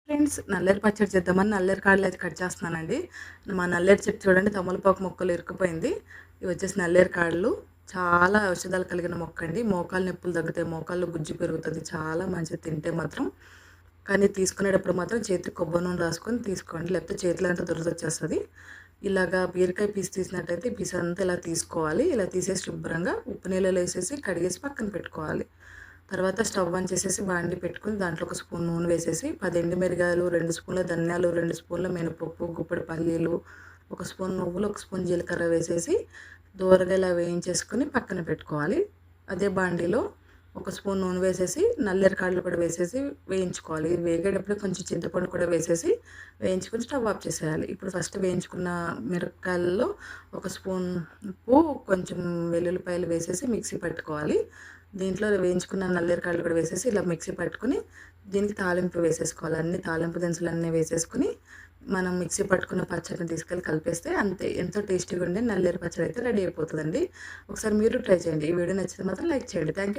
Friends, నల్లేరు పచ్చడి చేద్దామని నల్లేరు కాడలు అయితే కట్ చేస్తున్నానండి. మా నల్లేరు చెట్టు చూడండి, తమలపాకు మొక్కలు ఇరుక్కుపోయింది. ఇవి వచ్చేసి నల్లేరు కాడలు. చాలా ఔషధాలు కలిగిన మొక్క అండి. మోకాలు నొప్పులు తగ్గుతాయి, మోకాళ్ళు గుజ్జు పెరుగుతుంది, చాలా మంచిది తింటే మాత్రం. కానీ తీసుకునేటప్పుడు మాత్రం చేతికి కొబ్బరి నూనె రాసుకొని తీసుకోండి, లేకపోతే చేతిలో అంతా దురద వచ్చేస్తుంది. ఇలాగా బీరకాయ పీస్ తీసినట్టయితే పీస్ అంతా ఇలా తీసుకోవాలి. ఇలా తీసేసి శుభ్రంగా ఉప్పు నీళ్ళలో వేసేసి కడిగేసి పక్కన పెట్టుకోవాలి. తర్వాత స్టవ్ ఆన్ చేసేసి బాండి పెట్టుకుని దాంట్లో ఒక స్పూన్ నూనె వేసేసి 10 ఎండుమిరగాయలు, 2 స్పూన్ల ధనియాలు, 2 స్పూన్ల మినపప్పు, గుప్పెడు పల్లీలు, ఒక స్పూన్ నువ్వులు, ఒక స్పూన్ జీలకర్ర వేసేసి దోరగా ఇలా వేయించేసుకుని పక్కన పెట్టుకోవాలి. అదే బాండీలో ఒక స్పూన్ నూనె వేసేసి నల్లేరు కాడలు కూడా వేసేసి వేయించుకోవాలి. వేగేటప్పుడు కొంచెం చింతపండు కూడా వేసేసి వేయించుకొని స్టవ్ ఆఫ్ చేసేయాలి. ఇప్పుడు ఫస్ట్ వేయించుకున్న మిరపకాయల్లో ఒక స్పూన్ ఉప్పు, కొంచెం వెల్లుల్లిపాయలు వేసేసి మిక్సీ పట్టుకోవాలి. దీంట్లో వేయించుకున్న నల్లేరు కాడలు కూడా వేసేసి ఇలా మిక్సీ పట్టుకుని దీనికి తాలింపు వేసేసుకోవాలి. అన్ని తాలింపు దినుసులు అన్నీ వేసేసుకుని మనం మిక్సీ పట్టుకున్న పచ్చడిని తీసుకెళ్ళి కలిపేస్తే అంతే, ఎంతో టేస్టీగా ఉండే నల్లేరు పచ్చడి అయితే రెడీ అయిపోతుందండి. ఒకసారి మీరు ట్రై చేయండి. ఈ వీడియో నచ్చితే మాత్రం లైక్ చేయండి. Thank you.